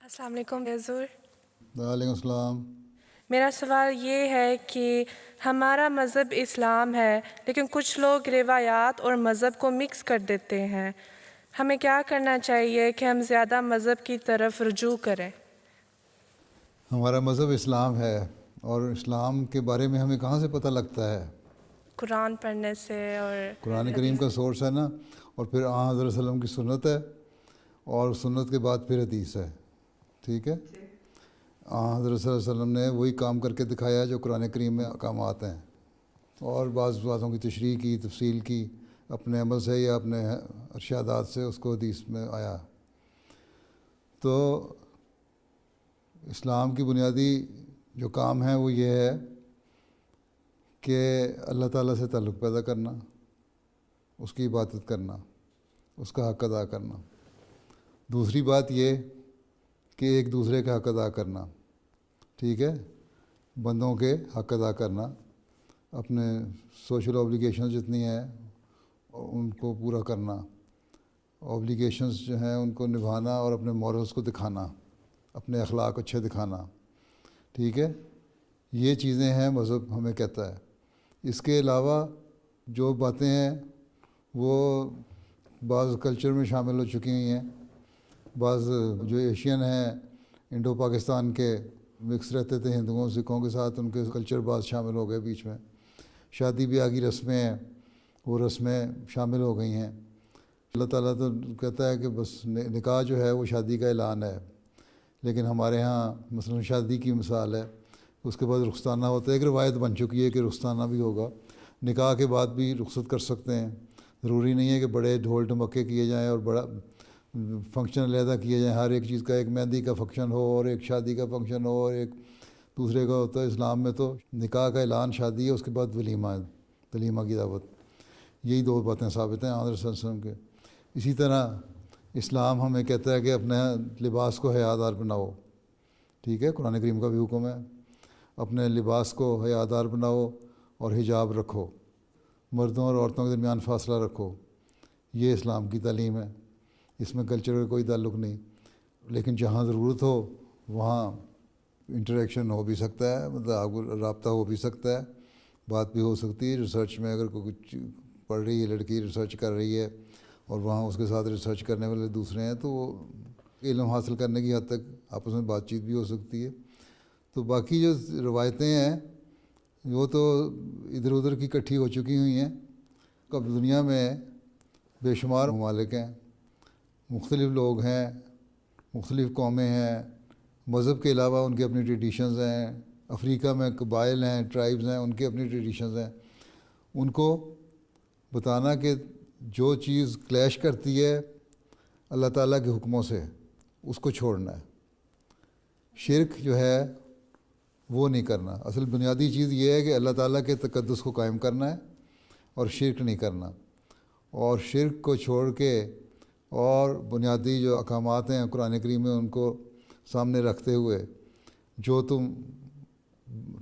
السلام علیکم حضور۔ وعلیکم السلام۔ میرا سوال یہ ہے کہ ہمارا مذہب اسلام ہے، لیکن کچھ لوگ روایات اور مذہب کو مکس کر دیتے ہیں۔ ہمیں کیا کرنا چاہیے کہ ہم زیادہ مذہب کی طرف رجوع کریں؟ ہمارا مذہب اسلام ہے، اور اسلام کے بارے میں ہمیں کہاں سے پتہ لگتا ہے؟ قرآن پڑھنے سے اور قرآن کریم کا سورس ہے نا، اور پھر حضرت صلی اللہ علیہ وسلم کی سنت ہے، اور سنت کے بعد پھر حدیث ہے۔ ٹھیک ہے، حضرت صلی اللہ علیہ وسلم نے وہی کام کر کے دکھایا جو قرآن کریم میں احکامات ہیں، اور بعض باتوں کی تشریح کی، تفصیل کی اپنے عمل سے یا اپنے ارشادات سے، اس کو حدیث میں آیا۔ تو اسلام کی بنیادی جو کام ہے وہ یہ ہے کہ اللہ تعالیٰ سے تعلق پیدا کرنا، اس کی عبادت کرنا، اس کا حق ادا کرنا۔ دوسری بات یہ کہ ایک دوسرے کا حق ادا کرنا، ٹھیک ہے، بندوں کے حق ادا کرنا، اپنے سوشل اوبلیگیشنز جتنی ہیں ان کو پورا کرنا، اوبلیگیشنز جو ہیں ان کو نبھانا، اور اپنے مورلز کو دکھانا، اپنے اخلاق اچھے دکھانا۔ ٹھیک ہے، یہ چیزیں ہیں مذہب ہمیں کہتا ہے۔ اس کے علاوہ جو باتیں ہیں وہ بعض کلچر میں شامل ہو چکی ہوئی ہیں، بعض جو ایشین ہیں، انڈو پاکستان کے مکس رہتے تھے ہندوؤں سکھوں کے ساتھ، ان کے کلچر بعض شامل ہو گئے بیچ میں۔ شادی بیاہ کی رسمیں ہیں، وہ رسمیں شامل ہو گئی ہیں۔ اللہ تعالیٰ تو کہتا ہے کہ بس نکاح جو ہے وہ شادی کا اعلان ہے، لیکن ہمارے ہاں مثلا شادی کی مثال ہے، اس کے بعد رخصتانہ ہوتا ہے۔ ایک روایت بن چکی ہے کہ رخصتانہ بھی ہوگا، نکاح کے بعد بھی رخصت کر سکتے ہیں۔ ضروری نہیں ہے کہ بڑے ڈھول ڈھمکے کیے جائیں اور بڑا فنکشن علیحدہ کیے جائیں، ہر ایک چیز کا، ایک مہندی کا فنکشن ہو اور ایک شادی کا فنکشن ہو اور ایک دوسرے کا ہوتا ہے۔ اسلام میں تو نکاح کا اعلان شادی ہے، اس کے بعد ولیمہ ہے، ولیمہ کی دعوت۔ یہی دو باتیں ثابت ہیں حضرت صلی اللہ علیہ وسلم کے۔ اسی طرح اسلام ہمیں کہتا ہے کہ اپنے لباس کو حیادار بناؤ، ٹھیک ہے، قرآن کریم کا بھی حکم ہے، اپنے لباس کو حیادار بناؤ اور حجاب رکھو، مردوں اور عورتوں کے درمیان فاصلہ رکھو۔ یہ اسلام کی تعلیم ہے، اس میں کلچر کا کوئی تعلق نہیں، لیکن جہاں ضرورت ہو وہاں انٹریکشن ہو بھی سکتا ہے، مطلب رابطہ ہو بھی سکتا ہے، بات بھی ہو سکتی ہے۔ ریسرچ میں اگر کوئی کچھ پڑھ رہی ہے لڑکی، ریسرچ کر رہی ہے، اور وہاں اس کے ساتھ ریسرچ کرنے والے دوسرے ہیں، تو وہ علم حاصل کرنے کی حد تک آپس میں بات چیت بھی ہو سکتی ہے۔ تو باقی جو روایتیں ہیں وہ تو ادھر ادھر کی اکٹھی ہو چکی ہوئی ہیں۔ اب دنیا میں بے شمار ممالک ہیں، مختلف لوگ ہیں، مختلف قومیں ہیں، مذہب کے علاوہ ان کی اپنی ٹریڈیشنز ہیں۔ افریقہ میں قبائل ہیں، ٹرائبز ہیں، ان کی اپنی ٹریڈیشنز ہیں۔ ان کو بتانا کہ جو چیز کلیش کرتی ہے اللہ تعالیٰ کے حکموں سے، اس کو چھوڑنا ہے۔ شرک جو ہے وہ نہیں کرنا۔ اصل بنیادی چیز یہ ہے کہ اللہ تعالیٰ کے تقدس کو قائم کرنا ہے اور شرک نہیں کرنا، اور شرک کو چھوڑ کے اور بنیادی جو احکامات ہیں قرآن کریم میں ان کو سامنے رکھتے ہوئے، جو تم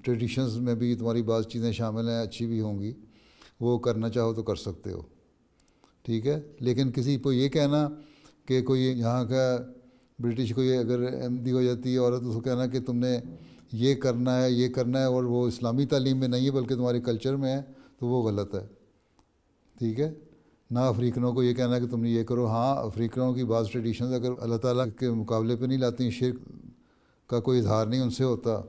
ٹریڈیشنز میں بھی تمہاری بعض چیزیں شامل ہیں، اچھی بھی ہوں گی، وہ کرنا چاہو تو کر سکتے ہو، ٹھیک ہے۔ لیکن کسی کو یہ کہنا کہ کوئی یہاں کا برٹش کو یہ اگر احمدی ہو جاتی ہے عورت، اس کو کہنا کہ تم نے یہ کرنا ہے، یہ کرنا ہے، اور وہ اسلامی تعلیم میں نہیں ہے بلکہ تمہارے کلچر میں ہے، تو وہ غلط ہے، ٹھیک ہے۔ نہ افریقنوں کو یہ کہنا کہ تم نے یہ کرو۔ ہاں، افریقنوں کی بعض ٹریڈیشنز اگر اللہ تعالیٰ کے مقابلے پہ نہیں لاتی، شرک کا کوئی اظہار نہیں ان سے ہوتا،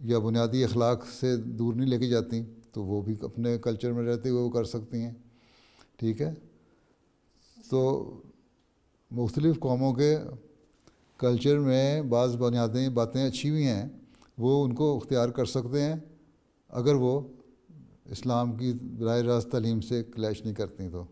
یا بنیادی اخلاق سے دور نہیں لے کے جاتی، تو وہ بھی اپنے کلچر میں رہتے ہوئے وہ کر سکتی ہیں، ٹھیک ہے۔ تو مختلف قوموں کے کلچر میں بعض بنیادی باتیں اچھی بھی ہیں، وہ ان کو اختیار کر سکتے ہیں اگر وہ اسلام کی براہ راست تعلیم سے کلیش نہیں کرتی تو۔